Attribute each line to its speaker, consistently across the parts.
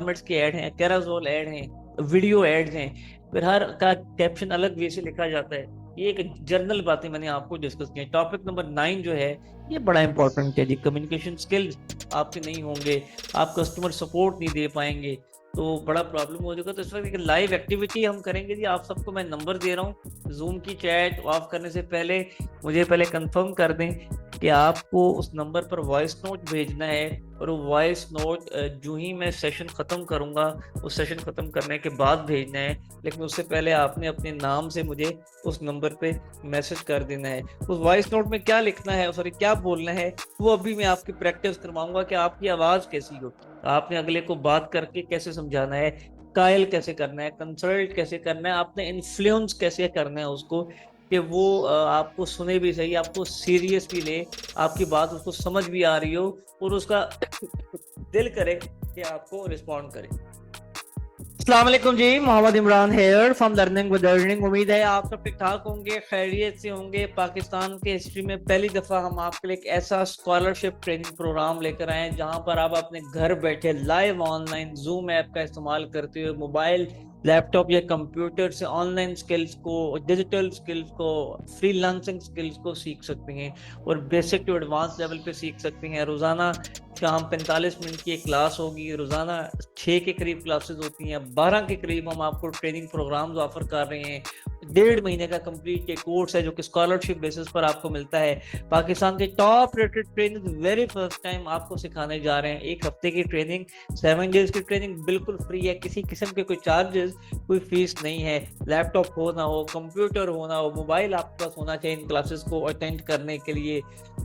Speaker 1: Formats के add हैं, कैराजोल add हैं, वीडियो एड्स हैं, फिर हर का कैप्शन अलग वे से लिखा जाता है। ये एक जनरल बातें मैंने आपको डिस्कस की। टॉपिक नंबर 9 जो है ये बड़ा इंपॉर्टेंट है जी। कम्युनिकेशन स्किल्स आपके नहीं होंगे, आप कस्टमर सपोर्ट नहीं दे पाएंगे तो बड़ा प्रॉब्लम हो जाएगा। तो इस वक्त एक लाइव एक्टिविटी हम करेंगे जी। आप सबको मैं नंबर दे रहा हूँ, जूम की चैट ऑफ करने से पहले मुझे पहले कंफर्म कर दें कि आपको उस नंबर पर वॉइस नोट भेजना है, और वो वॉइस नोट जो ही मैं सेशन ख़त्म करूँगा उस सेशन ख़त्म करने के बाद भेजना है। लेकिन उससे पहले आपने अपने नाम से मुझे उस नंबर पे मैसेज कर देना है। उस वॉइस नोट में क्या लिखना है, सॉरी क्या बोलना है, वो अभी मैं आपकी प्रैक्टिस करवाऊंगा कि आपकी आवाज़ कैसी हो, आपने अगले को बात करके कैसे समझाना है, कायल कैसे करना है, कंसल्ट कैसे करना है, आपने इन्फ्लुएंस कैसे करना है उसको कि वो आपको सुने भी सही, आपको सीरियस भी ले, आपकी बात उसको समझ भी आ रही हो और उसका दिल करे कि आपको रिस्पॉन्ड करे। अस्सलाम वालेकुम जी, Mohammad Imran here from learning with earning. उम्मीद है आप सब ठीक ठाक होंगे, खैरियत से होंगे। पाकिस्तान के हिस्ट्री में पहली दफ़ा हम आपके लिए एक ऐसा स्कॉलरशिप ट्रेनिंग प्रोग्राम लेकर आए हैं जहां पर आप अपने घर बैठे लाइव ऑनलाइन जूम ऐप का इस्तेमाल करते हुए मोबाइल, लैपटॉप या कंप्यूटर से ऑनलाइन स्किल्स को, डिजिटल स्किल्स को, फ्रीलांसिंग स्किल्स को सीख सकते हैं और बेसिक टू एडवांस लेवल पे सीख सकते हैं। रोज़ाना शाम 45 मिनट की एक क्लास होगी, रोज़ाना 6 के करीब क्लासेस होती हैं, 12 के करीब हम आपको ट्रेनिंग प्रोग्राम्स ऑफर कर रहे हैं। 1.5 महीने का कंप्लीट ये कोर्स है जो कि स्कॉलरशिप बेसिस पर आपको मिलता है। पाकिस्तान के top rated trainer very first time आपको सिखाने जा रहे हैं। 1 हफ्ते की ट्रेनिंग, 7 डेज की ट्रेनिंग बिल्कुल फ्री है, किसी किस्म के कोई चार्जेस, कोई फीस नहीं है। लैपटॉप हो ना हो, कंप्यूटर हो ना हो, मोबाइल आपके पास होना चाहिए इन क्लासेस को अटेंड करने के लिए।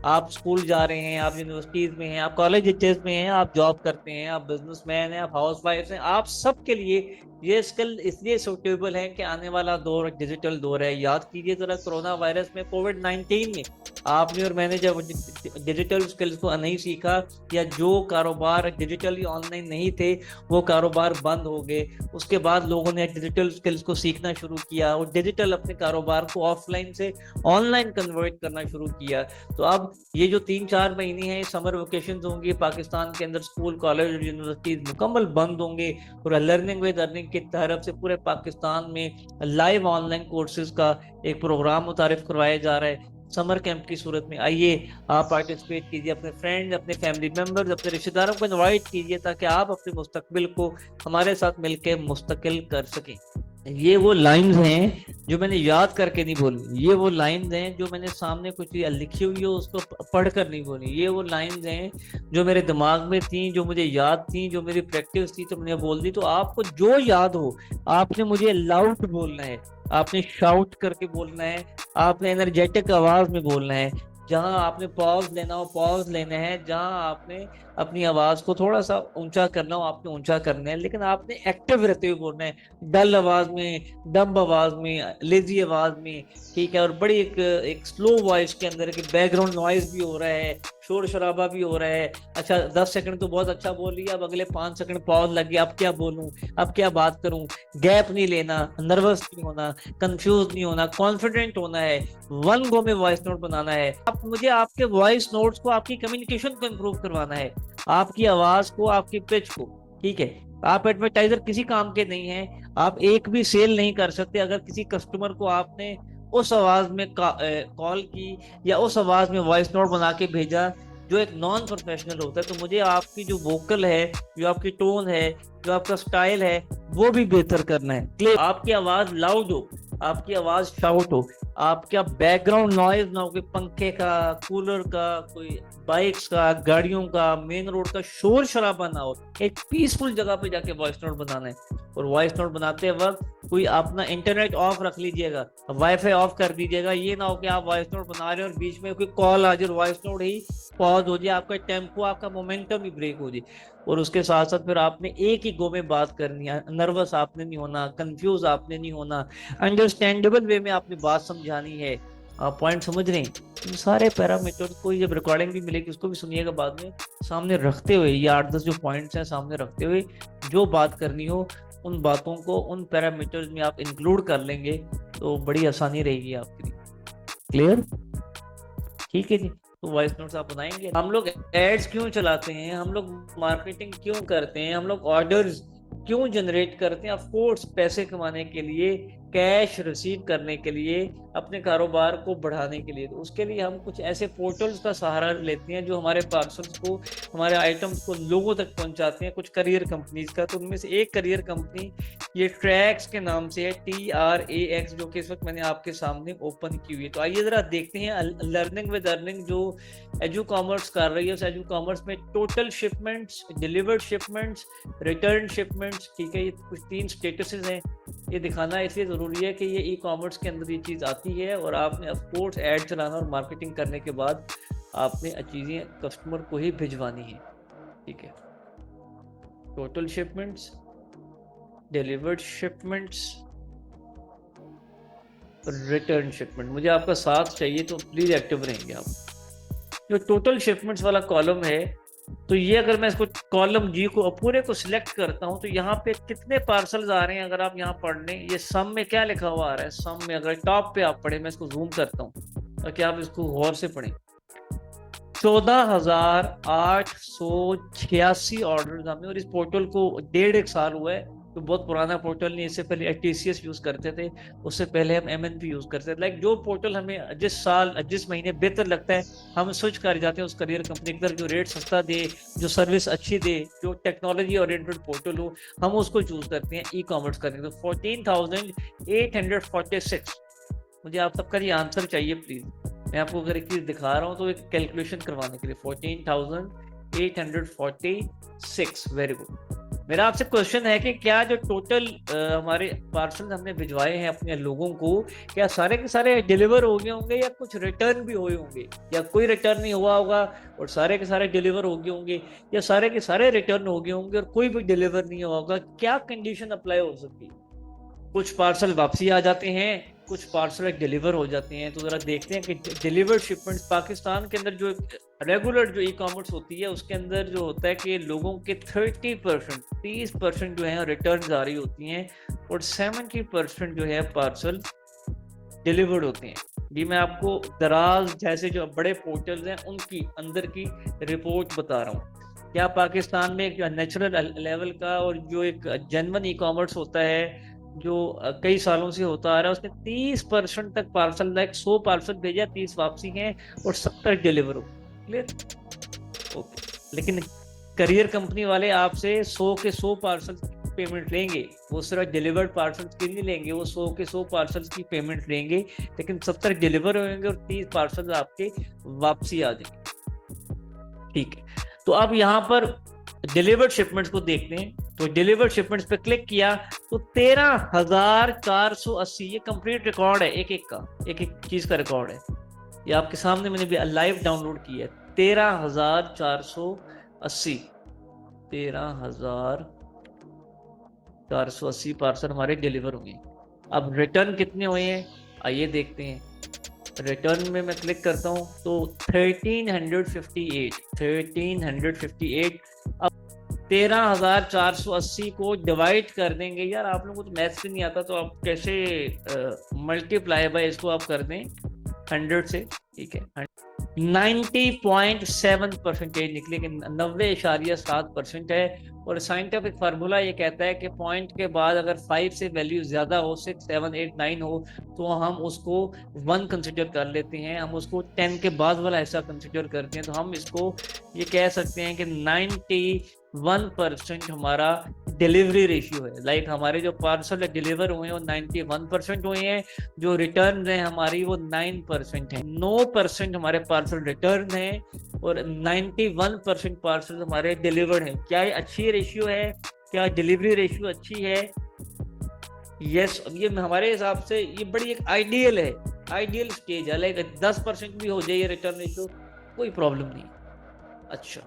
Speaker 1: आप स्कूल जा रहे हैं, आप यूनिवर्सिटीज में हैं, आप कॉलेज में हैं, आप जॉब करते हैं, आप बिजनेसमैन हैं, आप हाउस वाइफ हैं, आप सब के लिए ये स्किल इसलिए सूटेबल है कि आने वाला दौर डिजिटल दौर है। याद कीजिए जरा, कोरोना वायरस में, कोविड-19 में आपने और मैंने जब डिजिटल स्किल्स को नहीं सीखा, या जो कारोबार डिजिटली ऑनलाइन नहीं थे वो कारोबार बंद हो गए। उसके बाद लोगों ने डिजिटल स्किल्स को सीखना शुरू किया और डिजिटल अपने कारोबार को ऑफलाइन से ऑनलाइन कन्वर्ट करना शुरू किया। तो अब ये जो 3-4 महीने हैं समर वेकेशन होंगी पाकिस्तान के अंदर, स्कूल कॉलेज और यूनिवर्सिटीज मुकम्मल बंद होंगे और लर्निंग विद अर्निंग की तरफ से पूरे पाकिस्तान में लाइव ऑनलाइन कोर्सेज का एक प्रोग्राम मुतारिफ करवाया जा रहा है समर कैंप की सूरत में। आइए आप पार्टिसिपेट कीजिए, अपने फ्रेंड्स, अपने फैमिली मेंबर्स, अपने रिश्तेदारों को इनवाइट कीजिए ताकि आप अपने मुस्तकबिल को हमारे साथ मिलकर मुस्तकिल कर सकें। ये वो लाइंस हैं जो मैंने याद करके नहीं बोली, ये वो लाइंस हैं जो मैंने सामने कुछ लिखी हुई है उसको पढ़कर नहीं बोली। ये वो लाइंस हैं जो मेरे दिमाग में थी, जो मुझे याद थी, जो मेरी प्रैक्टिस थी, तो मैंने बोल दी। तो आपको जो याद हो आपने मुझे लाउड बोलना है, आपने शाउट करके बोलना है, आपने एनर्जेटिक आवाज में बोलना है। जहां आपने पॉज लेना हो पॉज लेना है, जहां आपने अपनी आवाज को थोड़ा सा ऊंचा करना हो आपने ऊंचा करना है, लेकिन आपने एक्टिव रहते हुए बोलना है, डल आवाज में, डम्ब आवाज में, लेजी आवाज में, ठीक है। और बड़ी एक स्लो वॉइस के अंदर कि बैकग्राउंड नॉइज भी हो रहा है, शोर शराबा भी हो रहा है। अच्छा 10 सेकंड तो बहुत अच्छा बोल लिया, अब अगले 5 सेकंड पॉज लग गया, अब क्या बोलूं, अब क्या बात करूं। गैप नहीं लेना, नर्वस नहीं होना, कंफ्यूज नहीं होना, कॉन्फिडेंट होना है, वन गो में वॉइस नोट बनाना है। अब मुझे आपके वॉइस नोट्स को, आपकी कम्युनिकेशन को इम्प्रूव करवाना है, आपकी आवाज को, आपकी पिच को, ठीक है। आप एडवर्टाइजर किसी काम के नहीं हैं, आप एक भी सेल नहीं कर सकते अगर किसी कस्टमर को आपने उस आवाज में कॉल की या उस आवाज में वॉइस नोट बना के भेजा जो एक नॉन प्रोफेशनल होता है। तो मुझे आपकी जो वोकल है, जो आपकी टोन है, जो आपका स्टाइल है, वो भी बेहतर करना है। क्लियर, आपकी आवाज लाउड हो, आपकी आवाज शाउट हो, आपका बैकग्राउंड नॉइज ना हो, कोई पंखे का, कूलर का, कोई बाइक्स का, गाड़ियों का, मेन रोड का शोर शराबा ना हो। एक पीसफुल जगह पे जाके वॉइस नोट बनाना है। और वॉइस नोट बनाते वक्त कोई अपना इंटरनेट ऑफ रख लीजिएगा, वाईफाई ऑफ कर दीजिएगा। ये ना हो कि आप वॉइस नोट बना रहे हो और बीच में कोई कॉल आ जाए, वॉइस नोट ही पॉज हो जाए, आपका टेम्पो, आपका मोमेंटम ही ब्रेक हो जाए। और उसके साथ साथ फिर आपने एक ही गो में बात करनी है, नर्वस आपने नहीं होना, कंफ्यूज आपने नहीं होना, अंडरस्टैंडेबल वे में आपने बात समझानी है। आप पॉइंट समझ रहे हैं? इन सारे पैरामीटर को जब रिकॉर्डिंग भी मिलेगी उसको भी सुनिएगा बाद में, सामने रखते हुए ये 8-10 जो पॉइंट्स हैं सामने रखते हुए जो बात करनी हो उन बातों को उन पैरामीटर्स में आप इंक्लूड कर लेंगे तो बड़ी आसानी रहेगी आपके लिए। क्लियर? ठीक है जी। तो वॉइस नोट्स आप बनाएंगे। हम लोग एड्स क्यों चलाते हैं, हम लोग मार्केटिंग क्यों करते हैं, हम लोग ऑर्डर्स क्यों जनरेट करते हैं? ऑफ कोर्स पैसे कमाने के लिए, कैश रिसीव करने के लिए, अपने कारोबार को बढ़ाने के लिए। तो उसके लिए हम कुछ ऐसे पोर्टल्स का सहारा लेते हैं जो हमारे पार्सल्स को, हमारे आइटम्स को लोगों तक पहुंचाते हैं, कुछ करियर कंपनीज का। तो उनमें से एक करियर कंपनी ये ट्रैक्स के नाम से है, TRAX, जो कि इस वक्त मैंने आपके सामने ओपन की हुई है। तो आइए जरा देखते हैं लर्निंग विद अर्निंग जो एजू कॉमर्स कर रही है, उस एजू कॉमर्स में total shipments, delivered shipments, return shipments, ठीक है, ये कुछ 3 स्टेटसेस हैं। ये दिखाना इसलिए ज़रूरी है कि ये ई कॉमर्स के अंदर ये चीज़ आती है और आपने ऑफ कोर्स ऐड चलाना और मार्केटिंग करने के बाद आपने चीज़ें कस्टमर को ही भिजवानी है, ठीक है। Total shipments, delivered shipments, return shipment. मुझे आपका साथ चाहिए तो प्लीज एक्टिव रहेंगे आप। जो टोटल शिपमेंट्स वाला कॉलम है, तो ये अगर मैं इसको कॉलम जी को पूरे को सिलेक्ट करता हूं तो यहाँ पे कितने पार्सल्स आ रहे हैं अगर आप यहाँ पढ़ लें, ये सम में क्या लिखा हुआ आ रहा है, सम में अगर टॉप पे आप पढ़े, मैं इसको जूम करता हूँ ताकि आप इसको गौर से पढ़ें। 14,886 ऑर्डर हमने, और इस पोर्टल को 1.5 साल हुआ है, तो बहुत पुराना पोर्टल नहीं। इससे पहले TCS यूज करते थे, उससे पहले हम MNP यूज करते थे। लाइक जो पोर्टल हमें जिस साल जिस महीने बेहतर लगता है हम स्विच कर जाते हैं उस करियर कंपनी की तरफ, जो रेट सस्ता दे, जो सर्विस अच्छी दे, जो टेक्नोलॉजी ओरिएंटेड पोर्टल हो, हम उसको चूज करते हैं ई कॉमर्स करने। तो 14,846, मुझे आप सबका ये आंसर चाहिए प्लीज। मैं आपको अगर एक चीज दिखा रहा हूँ तो एक कैलकुलेशन करवाने के लिए 14,846, वेरी गुड। मेरा आपसे क्वेश्चन है कि क्या जो टोटल हमारे पार्सल हमने भिजवाए हैं अपने लोगों को, क्या सारे के सारे डिलीवर हो गए होंगे या कुछ रिटर्न भी हुए होंगे, या कोई रिटर्न नहीं हुआ होगा और सारे के सारे डिलीवर हो गए होंगे, या सारे के सारे रिटर्न हो गए होंगे और कोई भी डिलीवर नहीं हुआ होगा? क्या कंडीशन अप्लाई हो सकती है? कुछ पार्सल वापसी आ जाते हैं, कुछ पार्सल डिलीवर हो जाते हैं। तो जरा देखते हैं कि डिलीवर्ड शिपमेंट्स पाकिस्तान के अंदर जो रेगुलर जो ई कॉमर्स होती है उसके अंदर जो होता है कि लोगों के 30% जो है रिटर्न आ रही होती हैं और 70% जो है पार्सल डिलीवर्ड होते हैं। जी मैं आपको दराज जैसे जो बड़े पोर्टल्स हैं उनकी अंदर की रिपोर्ट बता रहा हूँ। क्या पाकिस्तान में एक नेचुरल लेवल का और जो एक जेन्युइन ई कॉमर्स होता है जो कई सालों से होता आ रहा है, उसने 30% तक पार्सल, लाइक 100 पार्सल भेजा, 30 वापसी हैं और 70 डिलीवर हो। क्लियर? ओके। लेकिन करियर कंपनी वाले आपसे 100 के 100 पार्सल पेमेंट लेंगे, वो सिर्फ डिलीवर्ड पार्सल की नहीं लेंगे, वो 100 के 100 पार्सल की पेमेंट लेंगे, लेकिन 70 डिलीवर होंगे और 30 पार्सल आपके वापसी आ जाएंगे, ठीक है। तो अब यहाँ पर डिलीवर्ड शिपमेंट्स को देखते हैं। तो डिलीवर्ड शिपमेंट्स पे क्लिक किया तो 13,480, ये कंप्लीट रिकॉर्ड है, एक एक का, एक एक चीज का रिकॉर्ड है। ये आपके सामने मैंने भी लाइव डाउनलोड किया है। 13,480, 13,480 पार्सल हमारे डिलीवर हुए। अब रिटर्न कितने हुए हैं आइए देखते हैं। रिटर्न में मैं क्लिक करता हूं तो 1358। अब 13,480 को डिवाइड कर देंगे। यार आप लोगों को तो मैथ्स भी नहीं आता, तो आप कैसे मल्टीप्लाई बाय इसको आप कर दें 100 से, ठीक है। 90.7% निकले कि 90.7% है। और साइंटिफिक फार्मूला ये कहता है कि पॉइंट के बाद अगर 5 से वैल्यू ज्यादा हो, 6, 7, 8, 9 हो, तो हम उसको 1 कंसिडर कर लेते हैं, हम उसको 10 के बाद वाला हिस्सा कंसिडर करते हैं। तो हम इसको ये कह सकते हैं कि 91% हमारा डिलीवरी रेशियो है। लाइक हमारे जो पार्सल डिलीवर हुए हैं वो 91% हुए हैं, जो रिटर्न है हमारी वो 9% है। 9% हमारे पार्सल रिटर्न है और 91% पार्सल हमारे डिलीवर्ड हैं। क्या ये अच्छी रेशियो है? क्या डिलीवरी रेशियो अच्छी है? यस। ये हमारे हिसाब से ये बड़ी एक आइडियल है, आइडियल स्टेज है। लाइक 10% भी हो जाए रिटर्न रेशियो कोई प्रॉब्लम नहीं। अच्छा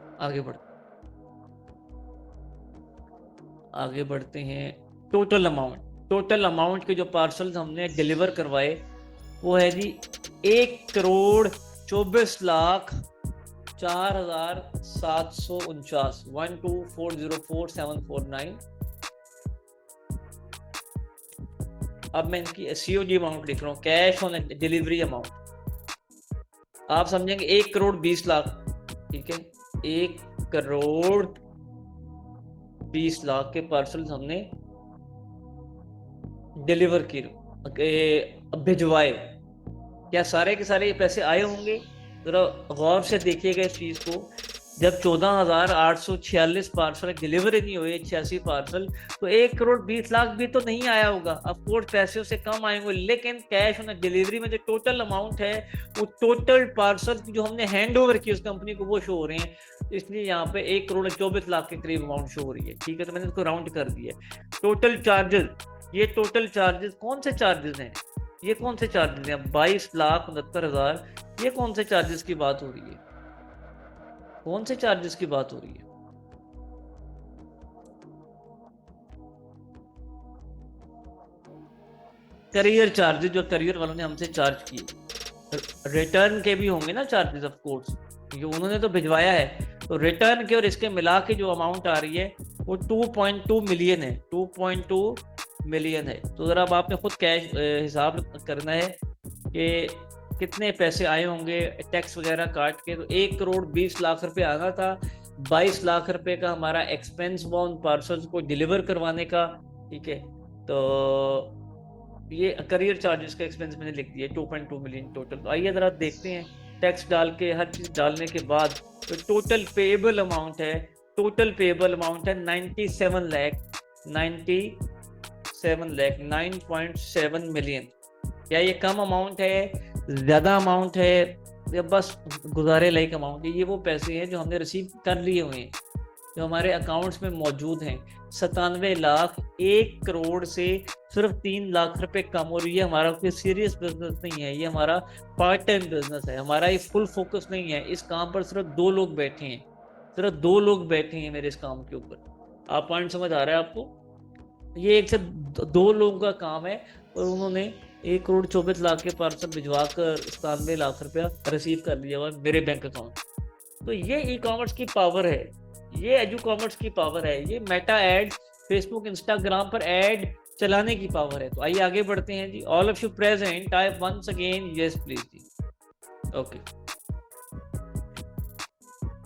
Speaker 1: आगे बढ़ते हैं। टोटल अमाउंट के जो पार्सल्स हमने डिलीवर करवाए वो है जी 1,24,04,749, 124,04,749। अब मैं इनकी COD अमाउंट लिख रहा हूँ, कैश ऑन डिलीवरी अमाउंट। आप समझेंगे 1 करोड़ 20 लाख, ठीक है, 1 करोड़ 20 लाख के पार्सल हमने डिलीवर किए, भिजवाए। क्या सारे के सारे ये पैसे आए होंगे? जरा गौर से देखिएगा इस चीज को। जब 14,846 पार्सल डिलीवरी नहीं हुए, 86 पार्सल, तो 1 करोड़ 20 लाख भी तो नहीं आया होगा। ऑफकोर्स पैसे से कम आएंगे, लेकिन कैश ऑन डिलीवरी में जो टोटल अमाउंट है, वो टोटल पार्सल जो हमने हैंड ओवर की उस कंपनी को, वो शो हो रहे हैं। इसलिए यहाँ पे 1 करोड़ 24 लाख के करीब अमाउंट शो हो रही है, ठीक है। तो मैंने इसको राउंड कर दिया। टोटल चार्जेस, ये टोटल चार्जेस कौन से चार्जेस हैं? ये कौन से चार्जेस हैं? 22,69,000, ये कौन से चार्जेस की बात हो रही है? कौन से चार्जेस की बात हो रही है? करियर चार्जेस, जो करियर वालों ने हमसे चार्ज किए। रिटर्न के भी होंगे ना चार्जेस, ऑफ कोर्स, क्योंकि उन्होंने तो भिजवाया है। तो रिटर्न के और इसके मिला के जो अमाउंट आ रही है वो 2.2 मिलियन है, 2.2 मिलियन है। तो जरा अब आपने खुद कैश हिसाब करना है कि कितने पैसे आए होंगे टैक्स वगैरह काट के। तो 1 करोड़ 20 लाख रुपए आना था, 22 लाख रुपए का हमारा एक्सपेंस हुआ उन पार्सल्स को डिलीवर करवाने का, ठीक है। तो ये करियर चार्जेस का एक्सपेंस मैंने लिख दिया 2.2 मिलियन टोटल। तो आइए जरा देखते हैं, टैक्स डाल के हर चीज डालने के बाद तो टोटल पेएबल अमाउंट है, टोटल पेएबल अमाउंट है 97 लाख, 97 लाख, 9.7 मिलियन। क्या ये कम अमाउंट है, ज्यादा अमाउंट है, या बस गुजारे लायक अमाउंट है? ये वो पैसे हैं जो हमने रिसीव कर लिए हुए हैं, जो हमारे अकाउंट्स में मौजूद हैं। 97 लाख 1 करोड़ से सिर्फ 3 लाख रुपए कम। और ये हमारा कोई सीरियस बिजनेस नहीं है, ये हमारा पार्ट टाइम बिजनेस है, हमारा ये फुल फोकस नहीं है। इस काम पर सिर्फ 2 लोग बैठे हैं, सिर्फ 2 लोग बैठे हैं मेरे इस काम के ऊपर। आप पॉइंट समझ आ रहा है आपको? ये एक से 2 लोगों का काम है, और उन्होंने 1 करोड़ 24 लाख के पार्सल भिजवा कर 97 लाख रुपया रिसीव कर लिया हुआ मेरे बैंक अकाउंट। तो ये ई कॉमर्स की पावर है, ये एडू कॉमर्स की पावर है, ये मेटा एड, फेसबुक इंस्टाग्राम पर एड चलाने की पावर है। तो आइए आगे बढ़ते हैं जी। All of you present, type once again yes please जी। ओके,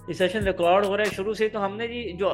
Speaker 1: ये सेशन रिकॉर्ड हो रहा है शुरू से। तो हमने जी जो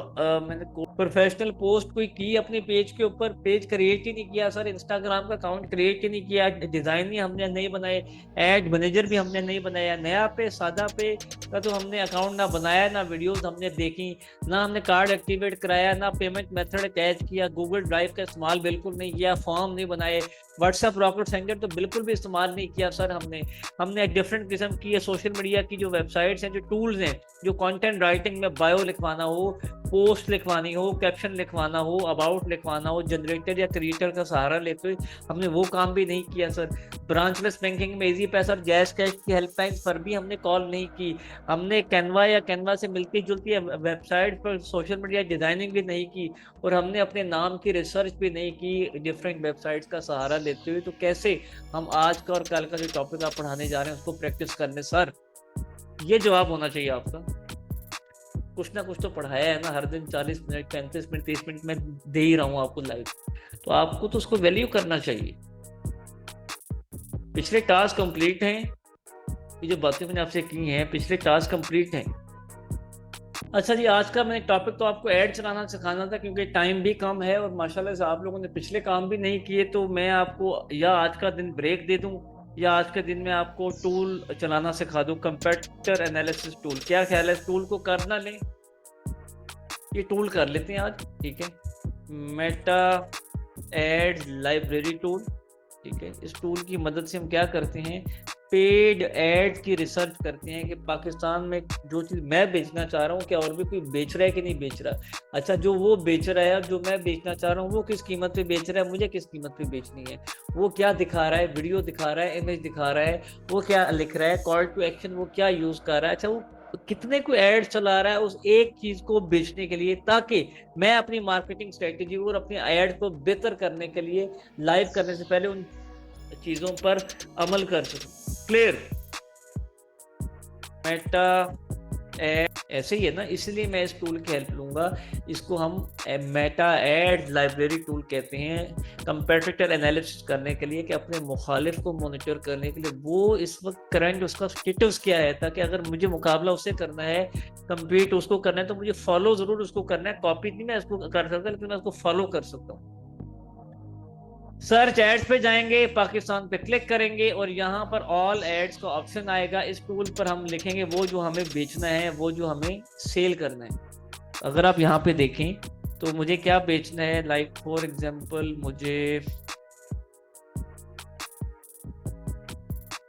Speaker 1: मैंने प्रोफेशनल पोस्ट कोई की अपने पेज के ऊपर, पेज क्रिएट ही नहीं किया सर, इंस्टाग्राम का अकाउंट क्रिएट ही नहीं किया, डिजाइन ही हमने नहीं बनाए, एड मैनेजर भी हमने नहीं बनाया, नया पे सादा पे का तो हमने अकाउंट ना बनाया, ना वीडियोस हमने देखी, ना हमने कार्ड एक्टिवेट कराया, ना पेमेंट मेथड अटैच किया, गूगल ड्राइव का इस्तेमाल बिल्कुल नहीं किया, फॉर्म नहीं बनाए, व्हाट्सएप रॉकेट सेंडर तो बिल्कुल भी इस्तेमाल नहीं किया सर। हमने डिफरेंट किस्म की सोशल मीडिया की जो वेबसाइट्स हैं, जो टूल्स हैं, जो कंटेंट राइटिंग में बायो लिखवाना हो, पोस्ट लिखवानी हो, कैप्शन लिखवाना हो, अबाउट लिखवाना हो, जनरेटर या क्रिएटर का सहारा लेते हुए हमने वो काम भी नहीं किया सर। ब्रांचलेस बैंकिंग में इजी पैसा और जैज कैश की हेल्पलाइन पर भी हमने कॉल नहीं की। हमने कैनवा या कैनवा से मिलती जुलती वेबसाइट पर सोशल मीडिया डिजाइनिंग भी नहीं की, और हमने अपने नाम की रिसर्च भी नहीं की डिफरेंट वेबसाइट्स का सहारा लेते हुए। तो कैसे हम आज का और कल का जो टॉपिक आप पढ़ाने जा रहे हैं उसको प्रैक्टिस करने सर? ये जवाब होना चाहिए आपका। कुछ ना कुछ तो पढ़ाया है ना, हर दिन 40 मिनट 35 मिनट 30 मिनट में दे ही रहा हूँ आपको लाइव, तो आपको तो उसको वैल्यू करना चाहिए। पिछले टास्क कंप्लीट हैं, ये जो बातें मैंने आपसे की हैं पिछले टास्क कंप्लीट हैं। अच्छा जी, आज का मैंने टॉपिक तो आपको ऐड चलाना सिखाना था, क्योंकि टाइम भी कम है और माशाल्लाह से आप लोगों ने पिछले काम भी नहीं किए। तो मैं आपको या आज का दिन ब्रेक दे दूं, या आज के दिन में आपको टूल चलाना सिखा दूं, कंप्यूटर एनालिसिस टूल। क्या ख्याल है, टूल को करना लें? ये टूल कर लेते हैं आज, ठीक है। मेटा एड लाइब्रेरी टूल, ठीक है। इस टूल की मदद से हम क्या करते हैं, पेड एड की रिसर्च करते हैं कि पाकिस्तान में जो चीज़ मैं बेचना चाह रहा हूँ क्या और भी कोई बेच रहा है कि नहीं बेच रहा। अच्छा, जो वो बेच रहा है और जो मैं बेचना चाह रहा हूँ वो किस कीमत पे बेच रहा है, मुझे किस कीमत पे बेचनी है, वो क्या दिखा रहा है, वीडियो दिखा रहा है, इमेज दिखा रहा है, वो क्या लिख रहा है, कॉल टू एक्शन वो क्या यूज कर रहा है, अच्छा वो कितने को एड चला रहा है उस एक चीज को बेचने के लिए, ताकि मैं अपनी मार्केटिंग स्ट्रेटेजी और अपनी एड को बेहतर करने के लिए लाइव करने से पहले उन चीजों पर अमल कर सकूं। क्लियर? मेटा एड ऐसे ही है ना, इसलिए मैं इस टूल की हेल्प लूंगा। इसको हम मेटा एड लाइब्रेरी टूल कहते हैं, कंपेटिटर एनालिसिस करने के लिए, कि अपने मुखालिफ को मॉनिटर करने के लिए वो इस वक्त करंट उसका स्टेटस क्या है, ताकि अगर मुझे मुकाबला उससे करना है, कम्पीट उसको करना है, तो मुझे फॉलो जरूर उसको करना है। कॉपी नहीं मैं इसको कर सकता, लेकिन मैं उसको फॉलो कर सकता हूँ। सर्च एड्स पे जाएंगे, पाकिस्तान पे क्लिक करेंगे और यहाँ पर ऑल एड्स का ऑप्शन आएगा। इस टूल पर हम लिखेंगे वो जो हमें बेचना है, वो जो हमें सेल करना है। अगर आप यहाँ पे देखें तो मुझे क्या बेचना है, लाइक फॉर एग्जांपल मुझे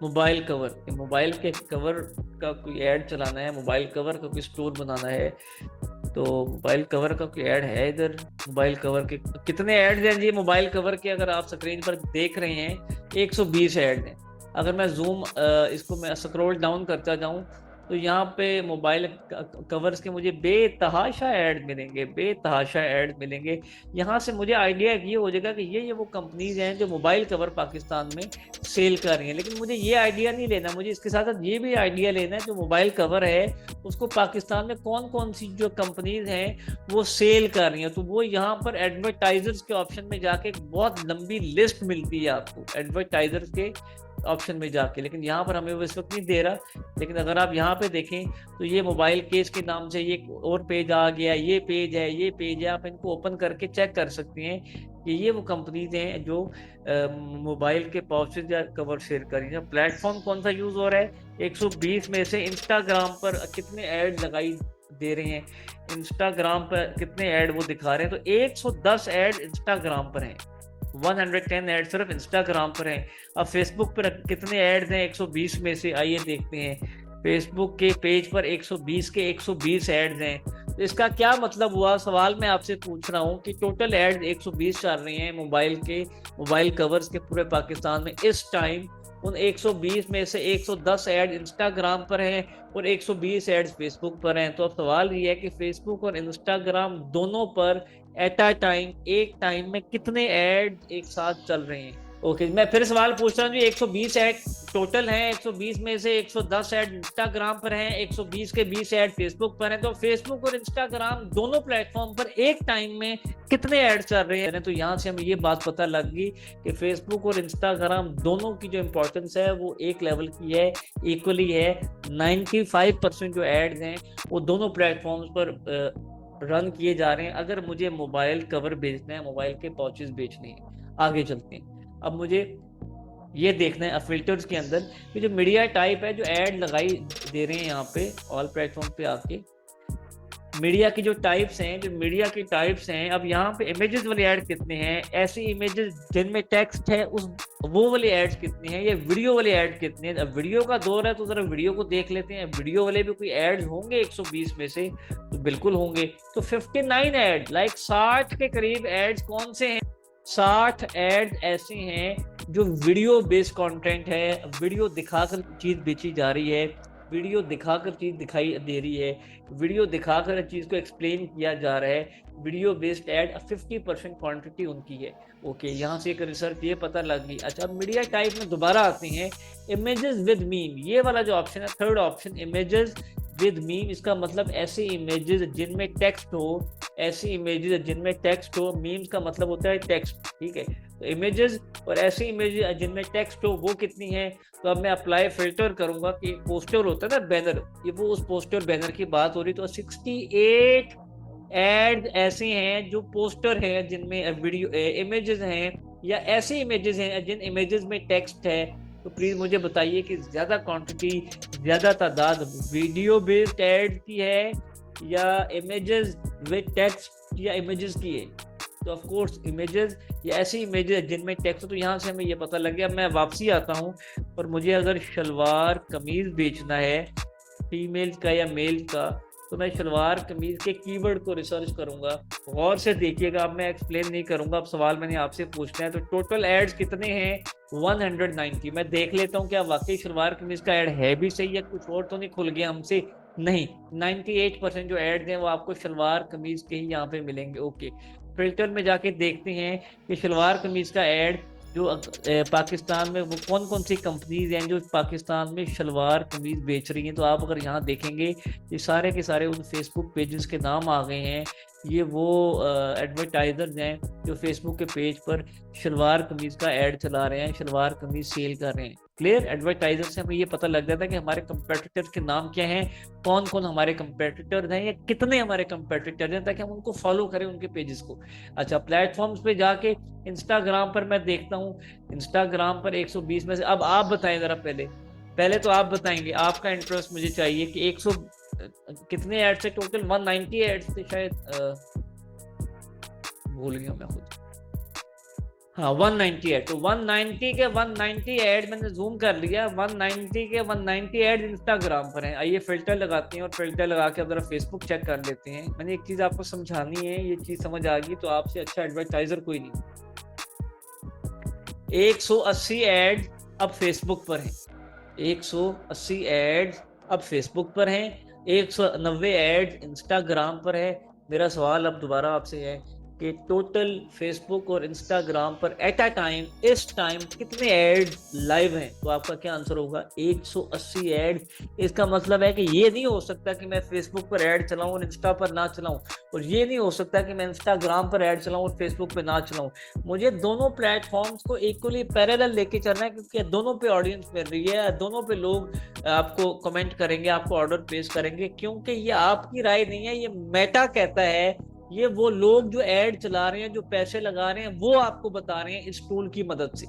Speaker 1: मोबाइल कवर, मोबाइल के कवर का कोई ऐड चलाना है, मोबाइल कवर का कोई स्टोर बनाना है। तो मोबाइल कवर का कोई ऐड है इधर। मोबाइल कवर के कितने ऐड हैं जी मोबाइल कवर के, अगर आप स्क्रीन पर देख रहे हैं 120 ऐड हैं। अगर मैं जूम इसको मैं स्क्रॉल डाउन करता जाऊं तो यहाँ पे मोबाइल कवर्स के मुझे बेतहाशा ऐड मिलेंगे, बेतहाशा ऐड मिलेंगे। यहाँ से मुझे आइडिया ये हो जाएगा कि ये वो कंपनीज हैं जो मोबाइल कवर पाकिस्तान में सेल कर रही हैं। लेकिन मुझे ये आइडिया नहीं लेना, मुझे इसके साथ साथ ये भी आइडिया लेना है जो मोबाइल कवर है उसको पाकिस्तान में कौन कौन सी जो कंपनीज हैं वो सेल कर रही हैं। तो वो यहाँ पर एडवर्टाइजर्स के ऑप्शन में जाके एक बहुत लंबी लिस्ट मिलती है आपको एडवर्टाइजर्स के ऑप्शन में जाके, लेकिन यहाँ पर हमें वो इस वक्त नहीं दे रहा। लेकिन अगर आप यहाँ पे देखें तो ये मोबाइल केस के नाम से ये और पेज आ गया, ये पेज है, ये पेज है। आप इनको ओपन करके चेक कर सकते हैं कि ये वो कंपनीज हैं जो मोबाइल के पाउचेज या कवर शेयर कर रही हैं। प्लेटफॉर्म कौन सा यूज हो रहा है, 120 में से इंस्टाग्राम पर कितने ऐड लगाई दे रहे हैं, इंस्टाग्राम पर कितने ऐड वो दिखा रहे हैं। तो 110 ऐड इंस्टाग्राम पर हैं, 110 ऐड सिर्फ इंस्टाग्राम पर हैं। अब फेसबुक पर कितने ऐड्स हैं 120 में से, आइए देखते हैं। फेसबुक के पेज पर 120 के 120 ऐड्स हैं। तो इसका क्या मतलब हुआ, सवाल मैं आपसे पूछ रहा हूँ कि टोटल ऐड 120 चल रही हैं मोबाइल कवर्स के पूरे पाकिस्तान में इस टाइम। उन 120 में से 110 ऐड इंस्टाग्राम पर हैं और 120 ऐड फेसबुक पर हैं। तो अब सवाल ये है कि फेसबुक और इंस्टाग्राम दोनों पर एट अ टाइम, एक टाइम में कितने ऐड एक साथ चल रहे हैं। ओके, मैं फिर सवाल पूछ रहा हूँ जी, 120 ऐड टोटल हैं, 120 में से 110 ऐड इंस्टाग्राम पर हैं, 120 के 20 ऐड फेसबुक पर हैं। तो फेसबुक और इंस्टाग्राम दोनों प्लेटफॉर्म पर एक टाइम में कितने ऐड चल रहे हैं। तो यहाँ से हमें ये बात पता लग गई कि फेसबुक और इंस्टाग्राम दोनों की जो इंपॉर्टेंस है वो एक लेवल की है, इक्वली है। 95% जो एड्स हैं वो दोनों प्लेटफॉर्म्स पर रन किए जा रहे हैं। अगर मुझे मोबाइल कवर बेचना है, मोबाइल के पाउचेस बेचने हैं, आगे चलते हैं। अब मुझे ये देखना है फिल्टर्स के अंदर कि जो मीडिया टाइप है जो ऐड लगाई दे रहे हैं यहाँ पे ऑल प्लेटफॉर्म पे आके, मीडिया की जो टाइप्स हैं, जो मीडिया की टाइप्स हैं। अब यहाँ पे इमेजेस वाले ऐड कितने हैं, ऐसी इमेजेस जिनमें टेक्स्ट है उस वो वाले ऐड्स कितने हैं, ये वीडियो वाले ऐड कितने हैं। अब वीडियो का दौर है तो जरा वीडियो को देख लेते हैं। वीडियो वाले भी कोई ऐड्स होंगे 120 में से, तो बिल्कुल होंगे। तो 59 ऐड, लाइक 60 के करीब ऐड्स कौन से हैं, 60 ऐड ऐसे हैं जो वीडियो बेस्ड कंटेंट है, वीडियो दिखाकर चीज बेची जा रही है, वीडियो दिखाकर चीज दिखाई दे रही है, वीडियो दिखाकर चीज को एक्सप्लेन किया जा रहा है। वीडियो बेस्ड ऐड 50% क्वांटिटी उनकी है। ओके, यहाँ से एक रिसर्च ये पता लग गई। अच्छा, मीडिया टाइप में दोबारा आते हैं, इमेजेस विद मीम, ये वाला जो ऑप्शन है, third option, images with meme. इसका मतलब ऐसे इमेजेस जिनमें टेक्स्ट हो, ऐसी इमेजेस जिनमें टेक्स्ट हो। मीम्स का मतलब होता है टेक्स्ट, ठीक है। तो इमेजेस और ऐसी इमेजेस जिनमें टेक्स्ट हो वो कितनी है। तो अब मैं अप्लाई फिल्टर करूंगा कि पोस्टर होता है ना, बैनर, ये वो उस पोस्टर बैनर की बात हो रही। तो 68 एड ऐसे हैं जो पोस्टर हैं जिनमें वीडियो इमेजेस हैं, या ऐसी इमेजेस हैं जिन इमेजेस में टेक्स्ट है। तो प्लीज मुझे बताइए कि ज्यादा क्वांटिटी, ज्यादा तादाद वीडियो बेस्ड एड की है या इमेजेस विद टेक्स्ट या इमेजेस की है। तो ऑफ कोर्स इमेजेस या ऐसी इमेजेस जिनमें टेक्स्ट। तो यहाँ से हमें ये पता लग गया। मैं वापसी आता हूँ और मुझे अगर शलवार कमीज बेचना है फीमेल का या मेल का, तो मैं शलवार कमीज के कीवर्ड को रिसर्च करूंगा। गौर से देखिएगा, अब मैं एक्सप्लेन नहीं करूंगा, अब सवाल मैंने आपसे पूछना है। तो टोटल एड्स कितने हैं, 190। मैं देख लेता हूँ क्या वाकई शलवार कमीज का ऐड है भी सही, या कुछ और तो नहीं खुल गया हमसे। नहीं, 98% जो एड्स हैं वो आपको शलवार कमीज के ही यहाँ पे मिलेंगे। ओके, फिल्टर में जाके देखते हैं कि शलवार कमीज का ऐड जो पाकिस्तान में वो कौन कौन सी कंपनीज हैं जो पाकिस्तान में शलवार कमीज बेच रही हैं। तो आप अगर यहाँ देखेंगे ये सारे के सारे उन फेसबुक पेजेस के नाम आ गए हैं। ये वो एडवर्टाइजर्स हैं जो फेसबुक के पेज पर शलवार कमीज का ऐड चला रहे हैं, शलवार कमीज सेल कर रहे हैं। क्लियर। एडवर्टाइजर से हमें ये पता लग जाता है कि हमारे कंपेटिटर्स के नाम क्या हैं, कौन कौन हमारे कंपेटिटर्स हैं या कितने हमारे कंपेटिटर्स हैं, ताकि हम उनको फॉलो करें उनके पेजेस को। अच्छा, प्लेटफॉर्म्स पे जाके इंस्टाग्राम पर मैं देखता हूँ, इंस्टाग्राम पर 120 में से, अब आप बताएं जरा, पहले तो आप बताएंगे, आपका इंटरेस्ट मुझे चाहिए कि 100 कितने एड्स थे टोटल, 190 एड्स थे शायद, भूल गया मैं खुद। हाँ 190 एड, तो 190 के 190 एड मैंने जूम कर लिया, 190 के 190 एड इंस्टाग्राम पर हैं। आइए फिल्टर लगाते हैं और फिल्टर लगा के अब जरा फेसबुक चेक कर लेते हैं। मैंने एक चीज आपको समझानी है, ये चीज समझ आ गई तो आपसे अच्छा एडवर्टाइजर कोई नहीं। 180 एड अब फेसबुक पर हैं, 180 एड अब फेसबुक पर हैं, 190 एड इंस्टाग्राम पर है। मेरा सवाल अब दोबारा आपसे है कि टोटल फेसबुक और इंस्टाग्राम पर एट अ टाइम, इस टाइम कितने ऐड लाइव हैं। तो आपका क्या आंसर होगा, 180 ऐड। इसका मतलब है कि ये नहीं हो सकता कि मैं फेसबुक पर ऐड चलाऊं और इंस्टा पर ना चलाऊं, और ये नहीं हो सकता कि मैं इंस्टाग्राम पर ऐड चलाऊं और फेसबुक पर ना चलाऊं। मुझे दोनों प्लेटफॉर्म्स को इक्वली पैरेलल लेके चलना है, क्योंकि दोनों पे ऑडियंस मिल रही है, दोनों पे लोग आपको कमेंट करेंगे, आपको ऑर्डर प्लेस करेंगे, क्योंकि ये आपकी राय नहीं है, ये मेटा कहता है। ये वो लोग जो एड चला रहे हैं, जो पैसे लगा रहे हैं, वो आपको बता रहे हैं इस टूल की मदद से।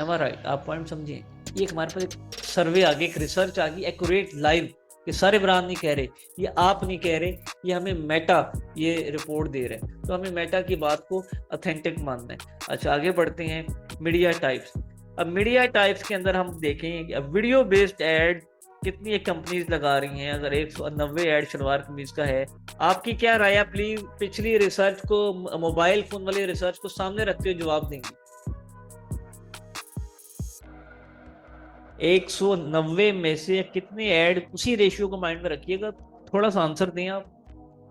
Speaker 1: एम आई राइट? आप पॉइंट समझिए। ये हमारे पास एक सर्वे आ गई, एक रिसर्च आ गई, एक्यूरेट लाइव। ये सारे ब्रांड नहीं कह रहे, ये आप नहीं कह रहे, ये हमें मेटा ये रिपोर्ट दे रहे हैं, तो हमें मेटा की बात को ऑथेंटिक मानना है। अच्छा आगे बढ़ते हैं, मीडिया टाइप्स। अब मीडिया टाइप्स के अंदर हम देखें कि वीडियो बेस्ड एड कितनी कंपनीज लगा रही हैं। अगर 190 एड शलवार कमीज का है, आपकी क्या राय है? प्लीज पिछली रिसर्च को, मोबाइल फोन वाली रिसर्च को सामने रखते हुए जवाब देंगे। 190 में से कितने ऐड, उसी रेशियो को माइंड में रखिएगा, थोड़ा सा आंसर दें आप,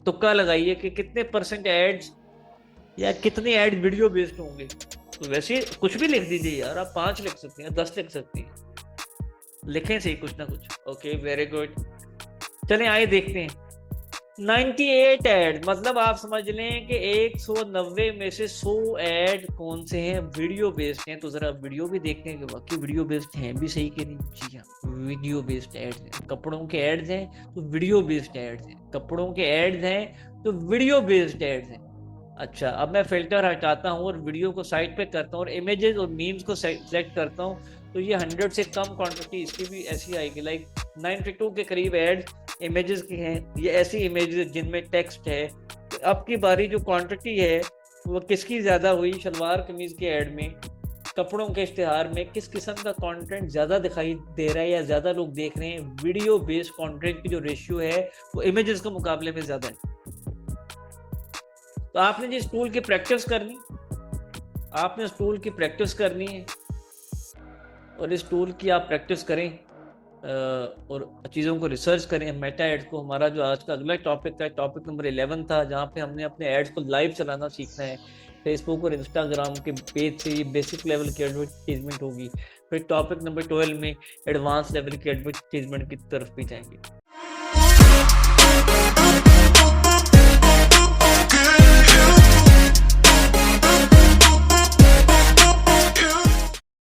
Speaker 1: तुक्का लगाइए कि कितने परसेंट एड्स या कितने ऐड वीडियो बेस्ड होंगे। तो वैसे कुछ भी लिख दीजिए यार, आप 5 लिख सकते हैं, 10 लिख सकते हैं, लिखें सही कुछ ना कुछ। Okay very good. चलें आइए देखते हैं। 98 ऐड, मतलब आप समझ लें कि 190 में से 100 ऐड कौन से हैं, वीडियो बेस्ड हैं। तो जरा वीडियो भी देखते हैं कि वाकई वीडियो बेस्ड हैं भी सही कि नहीं। जी हाँ, वीडियो बेस्ड एड्स हैं। कपड़ों के एड्स हैं तो वीडियो बेस्ड एड्स हैं, कपड़ों के एड्स हैं तो वीडियो बेस्ड एड्स हैं। अच्छा, अब मैं फिल्टर हटाता हूँ और वीडियो को साइड पे करता हूँ और इमेजेस और मीम्स को सेलेक्ट करता हूँ, तो ये 100 से कम क्वांटिटी इसकी भी ऐसी आएगी। लाइक 92 के करीब एड इमेजेस की हैं। ये ऐसी इमेजेस जिनमें टेक्स्ट है। तो अब की बारी जो क्वांटिटी है वो किसकी ज़्यादा हुई, शलवार कमीज़ के ऐड में, कपड़ों के इश्तिहार में किस किस्म का कंटेंट ज़्यादा दिखाई दे रहा है या ज़्यादा लोग देख रहे हैं। वीडियो बेस्ड कंटेंट की जो रेशियो है वो इमेजेस के मुकाबले में ज़्यादा है। तो आपने जिस टूल की प्रैक्टिस करनी, आपने उस टूल की प्रैक्टिस करनी है और इस टूल की आप प्रैक्टिस करें और चीज़ों को रिसर्च करें। मेटा एड्स को, हमारा जो आज का अगला टॉपिक था, टॉपिक नंबर 11 था, जहाँ पे हमने अपने एड्स को लाइव चलाना सीखना है। फेसबुक और इंस्टाग्राम के पेज से ये बेसिक लेवल की एडवर्टीजमेंट होगी। फिर टॉपिक नंबर 12 में एडवांस लेवल की एडवर्टीजमेंट की तरफ भी जाएंगे।